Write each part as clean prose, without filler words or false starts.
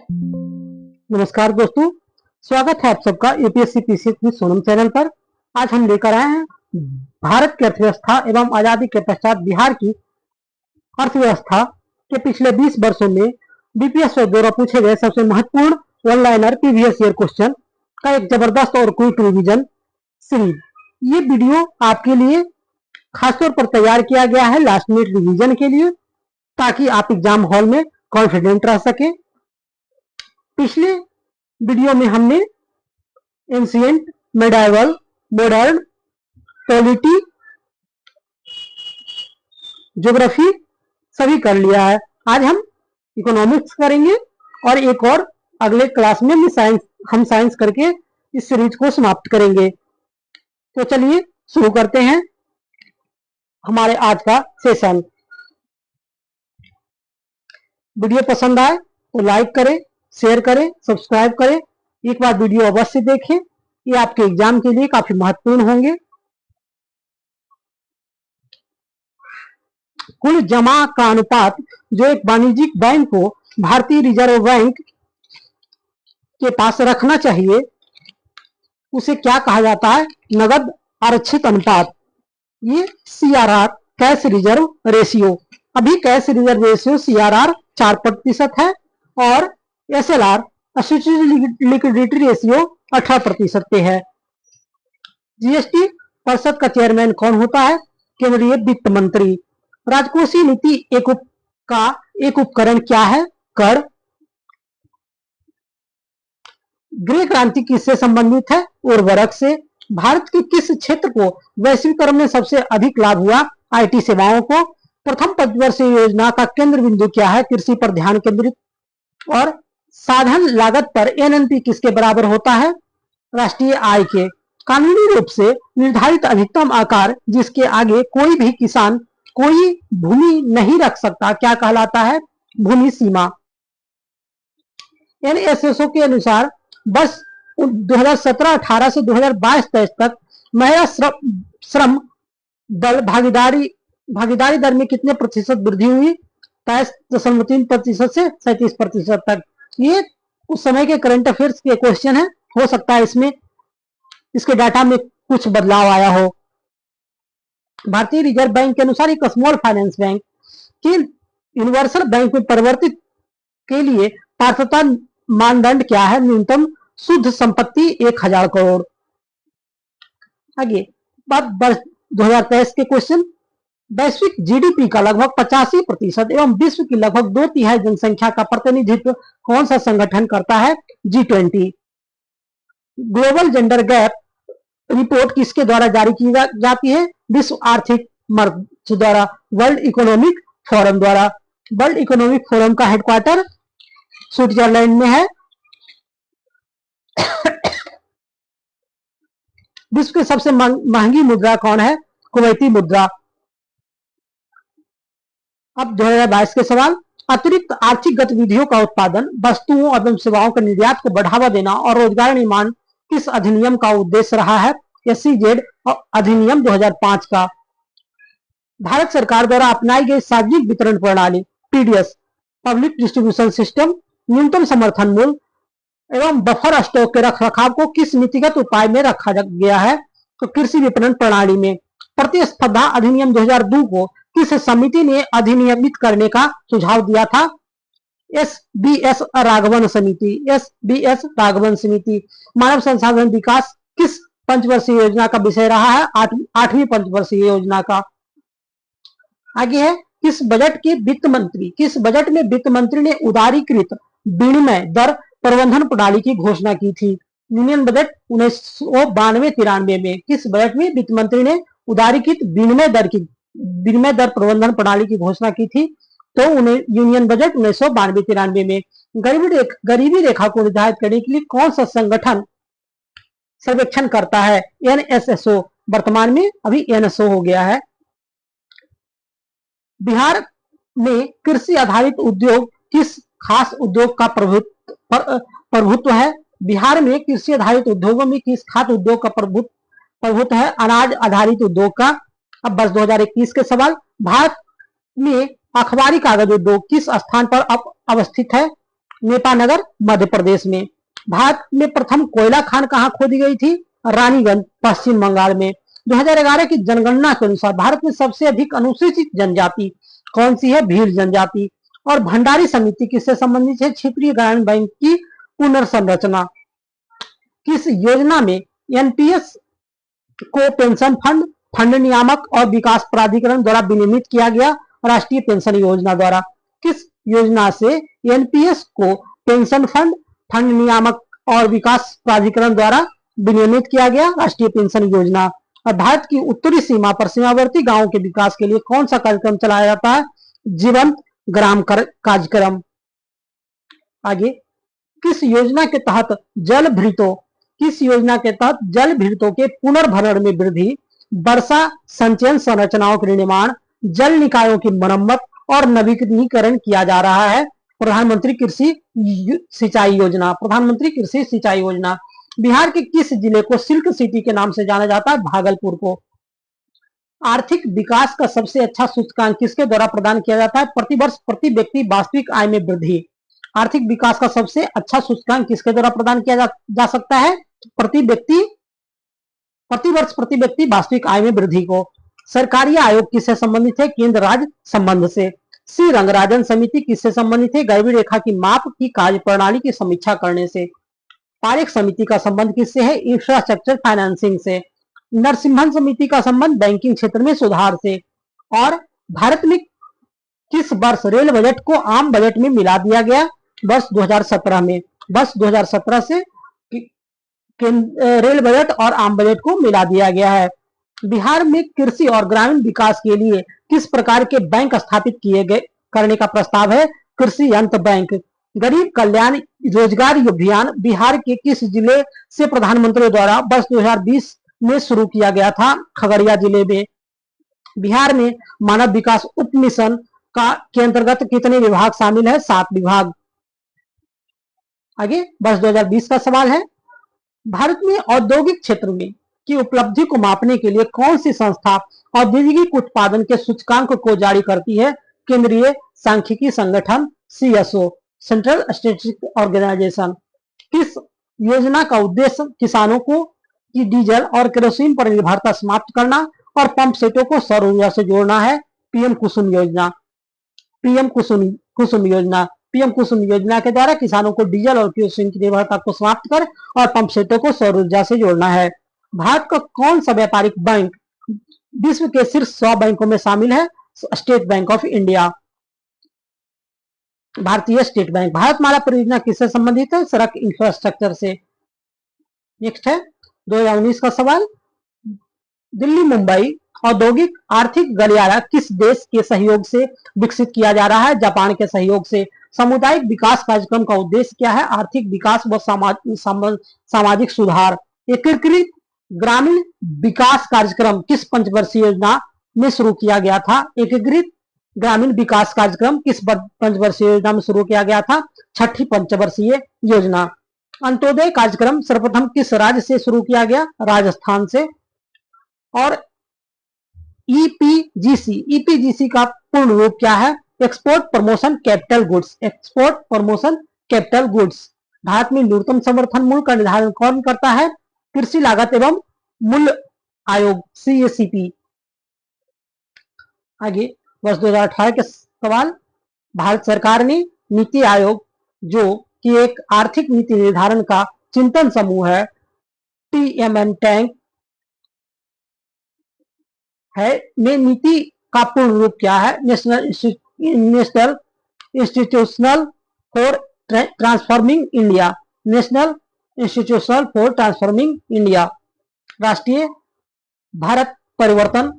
नमस्कार दोस्तों, स्वागत है आप सबका यूपीएससी पीसीएस सोनम चैनल पर। आज हम लेकर आए हैं भारत की अर्थव्यवस्था एवं आजादी के पश्चात बिहार की अर्थव्यवस्था के पिछले 20 वर्षों में बीपीएस द्वारा पूछे गए सबसे महत्वपूर्ण one liner previous year question का एक जबरदस्त और क्विक रिवीजन सीरीज। ये वीडियो आपके लिए खासतौर पर तैयार किया गया है लास्ट मिनट रिवीजन के लिए, ताकि आप एग्जाम हॉल में कॉन्फिडेंट रह सके। पिछले वीडियो में हमने ancient, medieval, modern, polity, geography सभी कर लिया है। आज हम इकोनॉमिक्स करेंगे और एक और अगले क्लास में हम साइंस करके इस सीरीज को समाप्त करेंगे। तो चलिए शुरू करते हैं हमारे आज का सेशन। वीडियो पसंद आए तो लाइक करें, शेयर करें, सब्सक्राइब करें। एक बार वीडियो अवश्य देखें, ये आपके एग्जाम के लिए काफी महत्वपूर्ण होंगे। कुल जमा का अनुपात जो एक वाणिज्यिक बैंक को भारतीय रिजर्व बैंक के पास रखना चाहिए, उसे क्या कहा जाता है? नगद आरक्षित अनुपात। ये CRR, कैश रिजर्व रेशियो। अभी कैश रिजर्व रेशियो CRR 4% है और SLR, लिक्विडिटी रेशियो 18% पे है। जीएसटी परिषद का चेयरमैन कौन होता है? केंद्रीय वित्त मंत्री। राजकोषीय नीति का एक उपकरण क्या है? कर। गृह क्रांति किससे संबंधित है? उर्वरक से। भारत के किस क्षेत्र को वैश्वीकरण में सबसे अधिक लाभ हुआ? IT सेवाओं को। प्रथम पंचवर्षीय योजना का केंद्र बिंदु क्या है? कृषि पर ध्यान केंद्रित। और साधन लागत पर NNP किसके बराबर होता है? राष्ट्रीय आय के। कानूनी रूप से निर्धारित अधिकतम आकार जिसके आगे कोई भी किसान कोई भूमि नहीं रख सकता, क्या कहलाता है? भूमि सीमा। NSSO के अनुसार वर्ष 2017-18 से 2022-23 तक महिला श्रम दल भागीदारी दर में कितने प्रतिशत वृद्धि हुई? 23.3% से 37% तक। ये उस समय के करंट अफेयर्स के क्वेश्चन है, हो सकता है इसमें इसके डाटा में कुछ बदलाव आया हो। भारतीय रिजर्व बैंक के अनुसार एक स्मॉल फाइनेंस बैंक की यूनिवर्सल बैंक में परिवर्तित के लिए पात्रता मानदंड क्या है? न्यूनतम शुद्ध संपत्ति 1000 करोड़। आगे बात वर्ष 2023 के क्वेश्चन। वैश्विक GDP का लगभग 85% एवं विश्व की लगभग 2/3 जनसंख्या का प्रतिनिधित्व कौन सा संगठन करता है? G20। Global gender gap report किसके द्वारा जारी की जाती है? विश्व आर्थिक मंच द्वारा, वर्ल्ड इकोनॉमिक फोरम द्वारा। वर्ल्ड इकोनॉमिक फोरम का हेडक्वार्टर स्विट्जरलैंड में है। विश्व की सबसे महंगी मुद्रा कौन है? कुवैती मुद्रा। अब 2022 के सवाल। अतिरिक्त आर्थिक गतिविधियों का उत्पादन, वस्तुओं एवं सेवाओं के निर्यात को बढ़ावा देना और रोजगार निर्माण किस अधिनियम का उद्देश्य रहा है? SEZ अधिनियम 2005 का। भारत सरकार द्वारा अपनाई गई सार्वजनिक वितरण प्रणाली PDS, पब्लिक डिस्ट्रीब्यूशन सिस्टम, न्यूनतम समर्थन मूल्य एवं बफर स्टॉक के रखरखाव को किस नीतिगत उपाय में रखा गया है? तो कृषि विपणन प्रणाली में। प्रतिस्पर्धा अधिनियम 2002 को किस समिति ने अधिनियमित करने का सुझाव दिया था? SBS राघवन समिति। SBS राघवन समिति। मानव संसाधन विकास किस पंचवर्षीय योजना का विषय रहा है? 8वीं पंचवर्षीय योजना का। आगे है किस बजट में वित्त मंत्री ने उदारीकृत विनिमय दर प्रबंधन प्रणाली की घोषणा की थी? यूनियन बजट 1992-93 में। किस बजट में वित्त मंत्री ने उदारीकृत विनिमय दर प्रबंधन प्रणाली की घोषणा की थी? तो उन्हें यूनियन बजट 1992-93 में। गरीबी रेखा को निर्धारित करने के लिए कौन सा संगठन सर्वेक्षण करता है? NSSO। वर्तमान में अभी NSO हो गया है। बिहार में कृषि आधारित उद्योग किस खास उद्योग का प्रभुत्व है? बिहार में कृषि आधारित उद्योगों में किस खास उद्योग का प्रभुत्व है? अनाज आधारित उद्योग का। अब वर्ष 2021 के सवाल। भारत में अखबारी कागज उद्योग किस स्थान पर अवस्थित है? नेपानगर मध्य प्रदेश में। भारत में प्रथम कोयला खान कहां खोदी गई थी? रानीगंज पश्चिम बंगाल में। 2011 की जनगणना के अनुसार भारत में सबसे अधिक अनुसूचित जनजाति कौन सी है? भील जनजाति। और भंडारी समिति किससे संबंधित है? क्षेत्रीय ग्रामीण बैंक की पुनर्संरचना। किस योजना में एनपीएस को पेंशन फंड, फंड नियामक और विकास प्राधिकरण द्वारा विनियमित किया गया? राष्ट्रीय पेंशन योजना द्वारा। किस योजना से एनपीएस को पेंशन फंड, फंड नियामक और विकास प्राधिकरण द्वारा विनियमित किया गया? राष्ट्रीय पेंशन योजना। और भारत की उत्तरी सीमा पर सीमावर्ती गांवों के विकास के लिए कौन सा कार्यक्रम चलाया जाता है? जीवंत ग्राम कार्यक्रम। आगे, किस योजना के तहत जल भृतों के पुनर्भरण में वृद्धि, वर्षा संचयन संरचनाओं के निर्माण, जल निकायों की मरम्मत और नवीनीकरण किया जा रहा है? प्रधानमंत्री कृषि सिंचाई योजना। प्रधानमंत्री कृषि सिंचाई योजना। बिहार के किस जिले को सिल्क सिटी के नाम से जाना जाता है? भागलपुर को। आर्थिक विकास का सबसे अच्छा सूचकांक किसके द्वारा प्रदान किया जाता है? प्रतिवर्ष प्रति व्यक्ति वास्तविक आय में वृद्धि। आर्थिक विकास का सबसे अच्छा सूचकांक किसके द्वारा प्रदान किया जा सकता है? प्रतिवर्ष प्रति व्यक्ति वास्तविक आय में वृद्धि को। सरकारी आयोग किससे संबंधित है? केंद्र राज्य संबंध से। श्री रंगराजन समिति किससे संबंधित है? गरीबी रेखा की माप की कार्य प्रणाली की समीक्षा करने से। पारेख समिति का संबंध किससे है? इंफ्रास्ट्रक्चर फाइनेंसिंग से। नरसिम्हन समिति का संबंध बैंकिंग क्षेत्र में सुधार से। और भारत में किस वर्ष रेल बजट को आम बजट में मिला दिया गया? वर्ष 2017 में। वर्ष 2017 से रेल बजट और आम बजट को मिला दिया गया है। बिहार में कृषि और ग्रामीण विकास के लिए किस प्रकार के बैंक स्थापित किए गए करने का प्रस्ताव है? कृषि यंत्र बैंक। गरीब कल्याण रोजगार अभियान बिहार के किस जिले से प्रधानमंत्री द्वारा वर्ष 2020 में शुरू किया गया था? खगड़िया जिले में। बिहार में मानव विकास उप मिशन के अंतर्गत कितने विभाग शामिल है? 7 विभाग। आगे वर्ष 2020 का सवाल है, भारत में औद्योगिक क्षेत्र में की उपलब्धि को मापने के लिए कौन सी संस्था औद्योगिक उत्पादन के सूचकांक को जारी करती है? केंद्रीय सांख्यिकी संगठन सीएसओ, सेंट्रल स्टैटिस्टिक्स ऑर्गेनाइजेशन। किस योजना का उद्देश्य किसानों को की डीजल और केरोसिन पर निर्भरता समाप्त करना और पंप सेटों को सौर ऊर्जा से जोड़ना है? पीएम कुसुम योजना। पीएम कुसुम योजना। पीएम कुसुम योजना के द्वारा किसानों को डीजल और केरोसिन की निर्भरता को समाप्त कर और पंप सेटों को सौर ऊर्जा से जोड़ना है। भारत का कौन सा व्यापारिक बैंक विश्व के शीर्ष 100 बैंकों में शामिल है? स्टेट बैंक ऑफ इंडिया, भारतीय स्टेट बैंक। भारतमाला परियोजना किससे संबंधित है? सड़क इंफ्रास्ट्रक्चर से। नेक्स्ट है 2019 का सवाल, दिल्ली मुंबई औद्योगिक आर्थिक गलियारा किस देश के सहयोग से विकसित किया जा रहा है? जापान के सहयोग से। सामुदायिक विकास कार्यक्रम का उद्देश्य क्या है? आर्थिक विकास व सामाजिक सुधार। एकीकृत ग्रामीण विकास कार्यक्रम किस पंचवर्षीय योजना में शुरू किया गया था? एकीकृत ग्रामीण विकास कार्यक्रम किस पंचवर्षीय योजना में शुरू किया गया था? छठी पंचवर्षीय योजना। अंत्योदय कार्यक्रम सर्वप्रथम किस राज्य से शुरू किया गया? राजस्थान से। और ईपीजीसी का पूर्ण रूप क्या है? Export promotion capital goods. Export promotion capital goods. Bharat में न्यूनतम समर्थन मूल्य का निर्धारण कौन करता है? कृषि लागत एवं मूल्य आयोग सीएसीपी। आगे वर्ष 2018 के सवाल, भारत सरकार ने नीति आयोग जो कि एक आर्थिक नीति निर्धारण का चिंतन समूह है, टीएमएन टैंक है, में नीति का पूर्ण रूप क्या है? National institutional for transforming India. National institutional for transforming India. राष्ट्रीय भारत परिवर्तन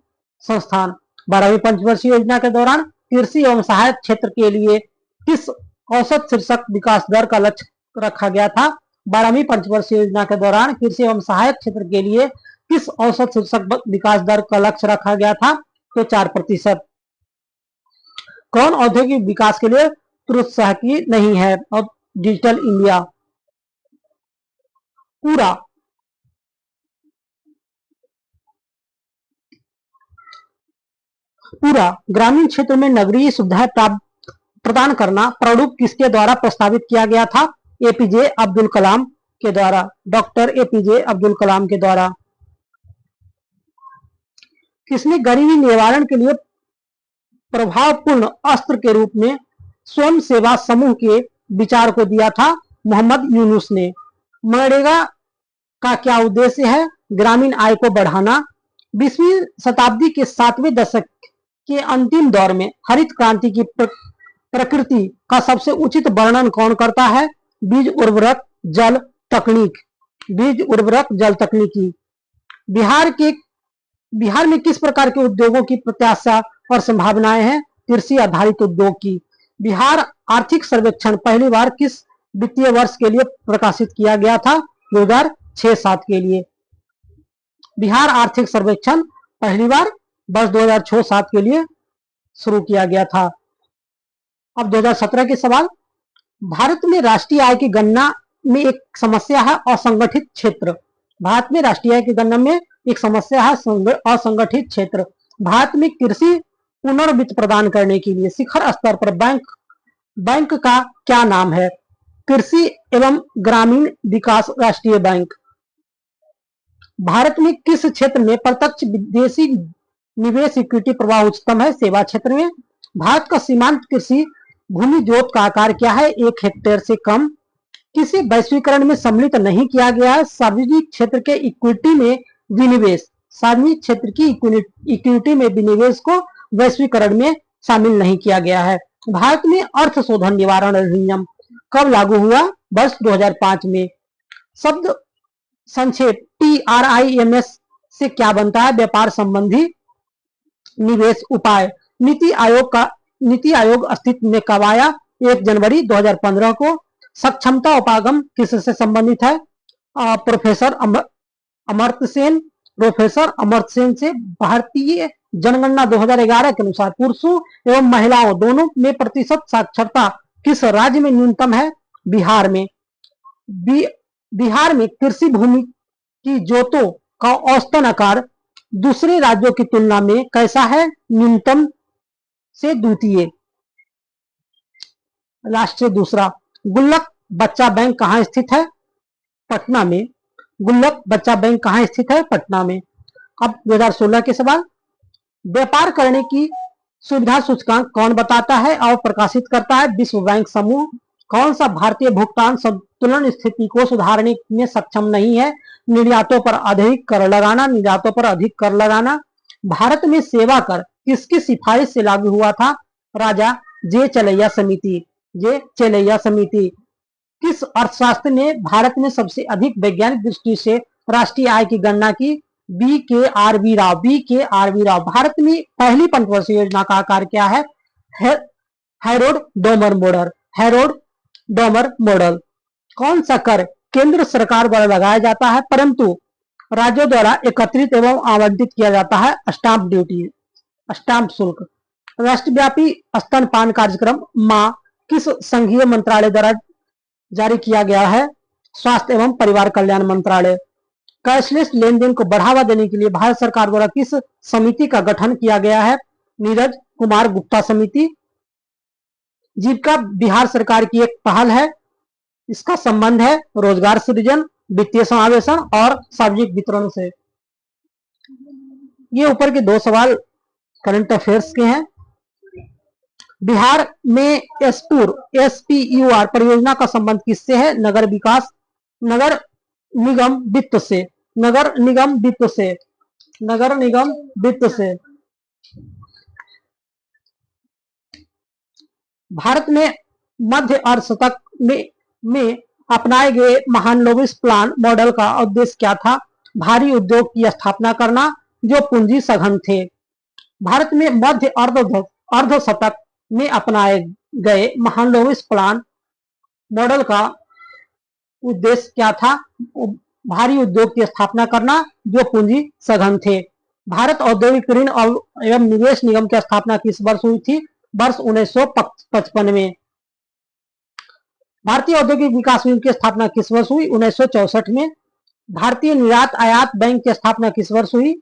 संस्थान। 12वीं पंचवर्षीय योजना के दौरान कृषि एवं सहायक क्षेत्र के लिए किस औसत शीर्षक विकास दर का लक्ष्य रखा गया था? 12वीं पंचवर्षीय योजना के दौरान कृषि एवं सहायक क्षेत्र के लिए किस औसत शीर्षक विकास दर का लक्ष्य रखा गया था? तो 4%। कौन औद्योगिक विकास के लिए प्रोत्साहकी नहीं है? और डिजिटल इंडिया। पूरा ग्रामीण क्षेत्र में नगरीय सुविधाएं प्रदान करना प्रारूप किसके द्वारा प्रस्तावित किया गया था? एपीजे अब्दुल कलाम के द्वारा, डॉक्टर एपीजे अब्दुल कलाम के द्वारा। किसने गरीबी निवारण के लिए प्रभावपूर्ण अस्त्र के रूप में स्वयं सेवा समूह के विचार को दिया था? मोहम्मद यूनुस ने। मनरेगा का क्या उद्देश्य है? ग्रामीण आय को बढ़ाना। 20वीं शताब्दी के 7वें दशक के अंतिम दौर में हरित क्रांति की प्रकृति का सबसे उचित वर्णन कौन करता है? बीज उर्वरक जल तकनीक। बीज उर्वरक जल तकनीकी। बिहार में किस प्रकार के उद्योगों की प्रत्याशा और संभावनाएं हैं? कृषि आधारित उद्योग की। बिहार आर्थिक सर्वेक्षण पहली बार किस वित्तीय वर्ष के लिए प्रकाशित किया गया था? 2006-07 के लिए। बिहार आर्थिक सर्वेक्षण पहली बार वर्ष 2006-07 के लिए शुरू किया गया था। अब 2017 के सवाल। भारत में राष्ट्रीय आय की गणना में एक समस्या है असंगठित क्षेत्र। भारत में राष्ट्रीय आय की गणना में एक समस्या है असंगठित क्षेत्र। भारत में कृषि पुनर्वित्त प्रदान करने के लिए शिखर स्तर पर बैंक का क्या नाम है? कृषि एवं ग्रामीण विकास राष्ट्रीय बैंक। भारत में किस क्षेत्र में प्रत्यक्ष विदेशी निवेश इक्विटी प्रवाह उच्चतम है? सेवा क्षेत्र में। भारत का सीमांत कृषि भूमि जोत का आकार क्या है? 1 हेक्टेयर से कम। किसी वैश्वीकरण में सम्मिलित नहीं किया गया है? सार्वजनिक क्षेत्र के इक्विटी में विनिवेश। सार्वजनिक क्षेत्र की इक्विटी में विनिवेश को वैश्वीकरण में शामिल नहीं किया गया है। भारत में अर्थ शोधन निवारण अधिनियम कब लागू हुआ? वर्ष 2005 में। शब्द संक्षेप TRIMS से क्या बनता है? व्यापार संबंधी निवेश उपाय। नीति आयोग अस्तित्व में कब आया? 1 जनवरी 2015 को। सक्षमता उपागम किससे संबंधित है? प्रोफेसर अमर्त्य सेन। प्रोफेसर अमर्त्य सेन से। भारतीय जनगणना 2011 के अनुसार पुरुषों एवं महिलाओं दोनों में प्रतिशत साक्षरता किस राज्य में न्यूनतम है? बिहार में। बिहार में कृषि भूमि की जोतों का औसतन आकार दूसरे राज्यों की तुलना में कैसा है? न्यूनतम से द्वितीय। राष्ट्रीय दूसरा। गुल्लक बच्चा बैंक कहाँ स्थित है? पटना में। गुल्लक बच्चा बैंक कहाँ स्थित है? पटना में। अब 2016 के सवाल। व्यापार करने की सुविधा सूचकांक कौन बताता है और प्रकाशित करता है? विश्व बैंक समूह। कौन सा भारतीय भुगतान संतुलन स्थिति को सुधारने में सक्षम नहीं है? निर्यातों पर अधिक कर लगाना। निर्यातों पर अधिक कर लगाना। भारत में सेवा कर किसकी सिफारिश से लागू हुआ था? राजा जे चलैया समिति। जे चलैया समिति। किस अर्थशास्त्र ने भारत में सबसे अधिक वैज्ञानिक दृष्टि से राष्ट्रीय आय की गणना की? BKRV राव। BKRV राव। भारत में पहली पंचवर्षीय योजना का आकार क्या है? Harold Domar model. Harold Domar model. कौन सा कर केंद्र सरकार द्वारा लगाया जाता है परंतु राज्यों द्वारा एकत्रित एवं आवंटित किया जाता है? Stamp duty. स्टाम्प शुल्क। राष्ट्रव्यापी स्तनपान कार्यक्रम मां किस संघीय मंत्रालय द्वारा जारी किया गया है? स्वास्थ्य एवं परिवार कल्याण मंत्रालय। कैशलेस लेनदेन को बढ़ावा देने के लिए भारत सरकार द्वारा किस समिति का गठन किया गया है? नीरज कुमार गुप्ता समिति। जीविका बिहार सरकार की एक पहल है। इसका संबंध है रोजगार सृजन, वित्तीय समावेशन और सार्वजनिक वितरण से। ये ऊपर के 2 सवाल करंट अफेयर्स के हैं। बिहार में SPUR परियोजना का संबंध किससे है? नगर निगम वित्त से। नगर निगम वित्त से। नगर निगम वित्त से। भारत में मध्य अर्ध शतक में अपनाए गए महालनोबिस प्लान मॉडल का उद्देश्य क्या था? भारी उद्योग की स्थापना करना जो पूंजी सघन थे। भारत में मध्य अर्ध शतक में अपनाए गए महालनोबिस प्लान मॉडल का उद्देश्य क्या था? भारी उद्योग की स्थापना करना जो पूंजी सघन थे। भारत औद्योगिक ऋण एवं निवेश निगम की स्थापना किस वर्ष हुई थी? वर्ष 1955 में। भारतीय औद्योगिक विकास बैंक की स्थापना किस वर्ष हुई? 1964 में। भारतीय निर्यात आयात बैंक की स्थापना किस वर्ष हुई?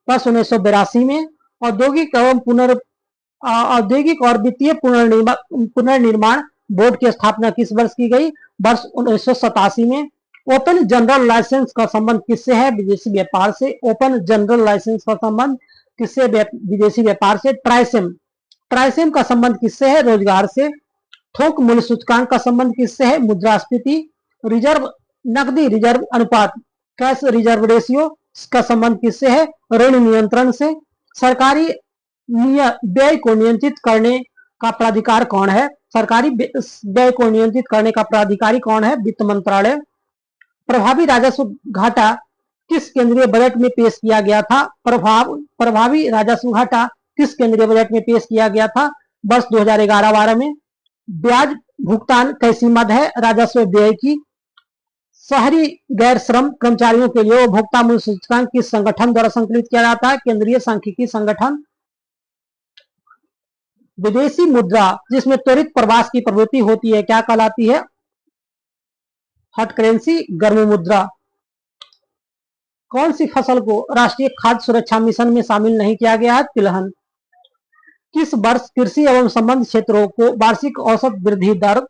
वर्ष 1982 में। औद्योगिक एवं औद्योगिक और वित्तीय पुनर्निर्माण बोर्ड की स्थापना किस वर्ष की गई? वर्ष 1987 में। ओपन जनरल लाइसेंस का संबंध किससे है? विदेशी व्यापार से। ओपन जनरल लाइसेंस का संबंध किससे? विदेशी व्यापार से। ट्राइसेम ट्राइसेम का संबंध किससे है? रोजगार से। थोक मूल्य सूचकांक का संबंध किससे है? मुद्रास्फीति। रिजर्व नकदी रिजर्व अनुपात कैश रिजर्व रेशियो का संबंध किससे है? ऋण नियंत्रण से। सरकारी व्यय को नियंत्रित करने का प्राधिकार कौन है? सरकारी व्यय को नियंत्रित करने का प्राधिकारी कौन है? वित्त मंत्रालय। प्रभावी राजस्व घाटा किस केंद्रीय बजट में पेश किया गया था? प्रभावी राजस्व घाटा किस केंद्रीय बजट में पेश किया गया था? वर्ष 2011-12 में। ब्याज भुगतान कैसी मद है? राजस्व व्यय की। शहरी गैर श्रम कर्मचारियों के लिए उपभोक्ता मूल्य सूचकांक किस संगठन द्वारा संकलित किया जाता है? केंद्रीय सांख्यिकी संगठन। विदेशी मुद्रा जिसमें त्वरित प्रवास की प्रवृत्ति होती है क्या कहलाती है? हॉट करेंसी, गर्म मुद्रा। कौन सी फसल को राष्ट्रीय खाद्य सुरक्षा मिशन में शामिल नहीं किया गया है? तिलहन। किस वर्ष कृषि एवं संबंध क्षेत्रों को वार्षिक औसत वृद्धि दर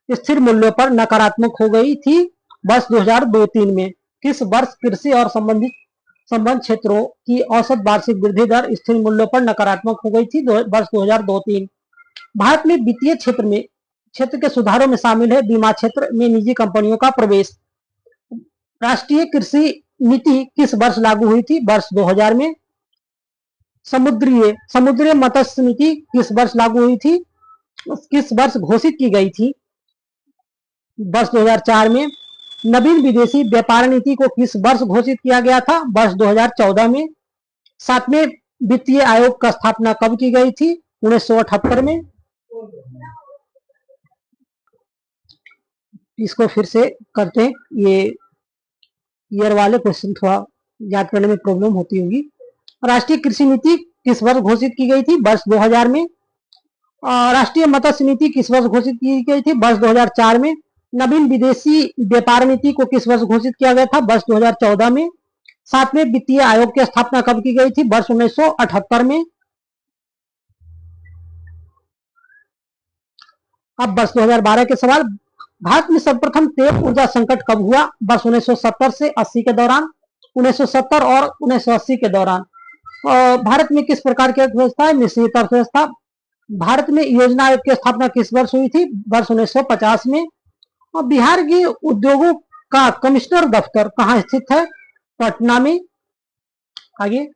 स्थिर मूल्यों पर नकारात्मक हो गई थी? वर्ष 2002-3 में। किस वर्ष कृषि और संबंध क्षेत्रों की औसत वार्षिक वृद्धि दर स्थिर मूल्यों पर नकारात्मक हो गई थी? वर्ष 2002-3। भारत में वित्तीय क्षेत्र के सुधारों में शामिल है बीमा क्षेत्र में निजी कंपनियों का प्रवेश। राष्ट्रीय कृषि नीति किस वर्ष लागू हुई थी? वर्ष 2000 में। समुद्रीय मत्स्य नीति किस वर्ष लागू हुई थी? किस वर्ष घोषित की गई थी? वर्ष 2004 में। नवीन विदेशी व्यापार नीति को किस वर्ष घोषित किया गया था? वर्ष 2014 में। 7वें वित्तीय आयोग का स्थापना कब की गई थी? 1978 में। इसको फिर से करते हैं, ये ईयर वाले क्वेश्चन थोड़ा याद करने में प्रॉब्लम होती होगी। राष्ट्रीय कृषि नीति किस वर्ष घोषित की गई थी? वर्ष 2000 में। राष्ट्रीय मत्स्य नीति किस वर्ष घोषित की गई थी? वर्ष 2004 में। नवीन विदेशी व्यापार नीति को किस वर्ष घोषित किया गया था? वर्ष 2014 में। 7वें वित्तीय आयोग की स्थापना कब की गई थी? वर्ष 1978 में। अब वर्ष 2012 के सवाल। भारत में सर्वप्रथम तेल ऊर्जा संकट कब हुआ? वर्ष 1970 से 80 के दौरान। 1970 और 1980 के दौरान। भारत में किस प्रकार की अर्थव्यवस्था है? मिश्रित अर्थव्यवस्था। भारत में योजना आयोग की स्थापना किस वर्ष हुई थी? वर्ष 1950 में। और बिहार के उद्योगों का कमिश्नर दफ्तर कहाँ स्थित है? पटना में। आगे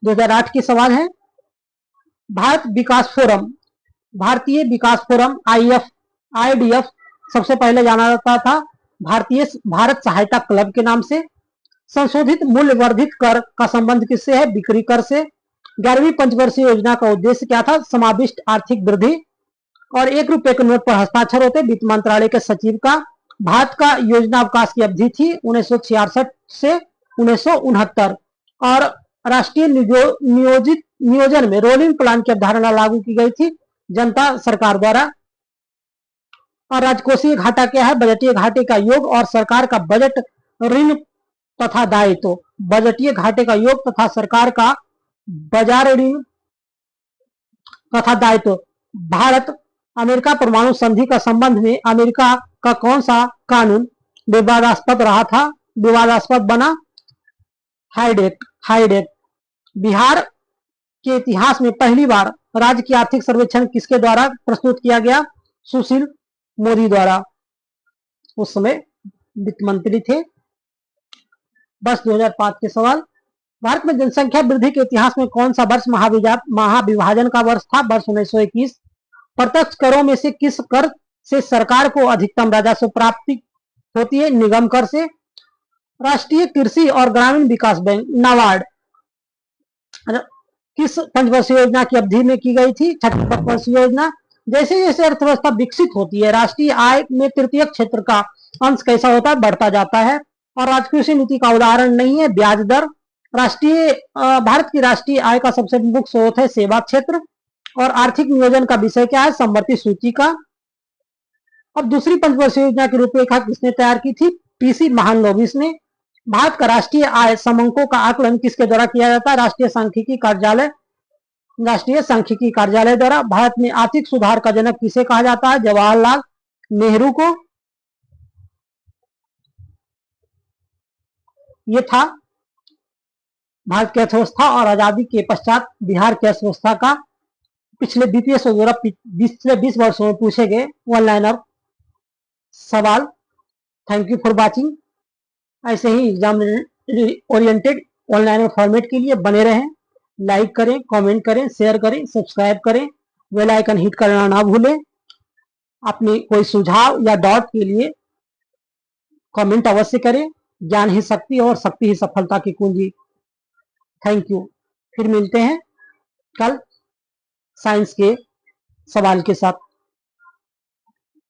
2008 के सवाल है। भारत विकास फोरम, भारतीय विकास फोरम IDF सबसे पहले जाना जाता था भारत सहायता क्लब के नाम से। संशोधित मूल्य वर्धित कर का संबंध किससे है? बिक्री कर से। 11वीं पंचवर्षीय योजना का उद्देश्य क्या था? समाविष्ट आर्थिक वृद्धि। और 1 रुपए के नोट पर हस्ताक्षर होते वित्त मंत्रालय के सचिव का। भारत का योजना अवकाश की अवधि थी 1966 से 1969। और राष्ट्रीय नियोजन में रोलिंग प्लान की अवधारणा लागू की गई थी जनता सरकार द्वारा। और राजकोषीय घाटा क्या है? बजटीय घाटे का योग और सरकार का बजट ऋण तथा दायित्व। बजटीय घाटे का योग तथा सरकार का बाजार ऋण तथा दायित्व। भारत अमेरिका परमाणु संधि का संबंध में अमेरिका का कौन सा कानून विवादास्पद रहा था? विवादास्पद बना हाइड एक्ट। बिहार के इतिहास में पहली बार राज्य की आर्थिक सर्वेक्षण किसके द्वारा प्रस्तुत किया गया? सुशील मोदी द्वारा। उस समय वित्त मंत्री थे। वर्ष 2005 के सवाल। भारत में जनसंख्या वृद्धि के इतिहास में कौन सा वर्ष महाविभाजन का वर्ष था? वर्ष 1921। प्रत्यक्ष करों में से किस कर से सरकार को अधिकतम राजस्व प्राप्ति होती है? निगम कर से। राष्ट्रीय कृषि और ग्रामीण विकास बैंक नाबार्ड किस पंचवर्षीय योजना की अवधि में की गई थी? 6ठी पंचवर्षीय योजना। जैसे जैसे अर्थव्यवस्था विकसित होती है राष्ट्रीय आय में तृतीय क्षेत्र का अंश कैसा होता है? बढ़ता जाता है। और राजकोषीय नीति का उदाहरण नहीं है ब्याज दर। भारत की राष्ट्रीय आय का सबसे प्रमुख स्रोत है सेवा क्षेत्र। और आर्थिक नियोजन का विषय क्या है? समवर्ती सूची का। अब दूसरी पंचवर्षीय योजना की रूपरेखा किसने तैयार की थी? PC महालनोबिस ने। भारत का राष्ट्रीय आय समंकों का आकलन किसके द्वारा किया जाता है? राष्ट्रीय सांख्यिकी कार्यालय राष्ट्रीय सांख्यिकी कार्यालय द्वारा भारत में आर्थिक सुधार का जनक किसे कहा जाता है? जवाहरलाल नेहरू को। ये था भारत की अर्थव्यवस्था और आजादी के पश्चात बिहार की अर्थव्यवस्था का पिछले बीपीएस द्वारा पिछले 20 वर्षों में पूछे गए वन लाइनर सवाल। Thank you for watching. ऐसे ही एग्जाम ओरिएंटेड ऑनलाइन फॉर्मेट के लिए बने रहें। लाइक करें, कमेंट करें, शेयर करें, सब्सक्राइब करें, बेल आइकन हिट करना ना भूलें। अपने कोई सुझाव या डाउट के लिए कमेंट अवश्य करें। ज्ञान ही शक्ति और शक्ति ही सफलता की कुंजी। Thank you. फिर मिलते हैं कल साइंस के सवाल के साथ।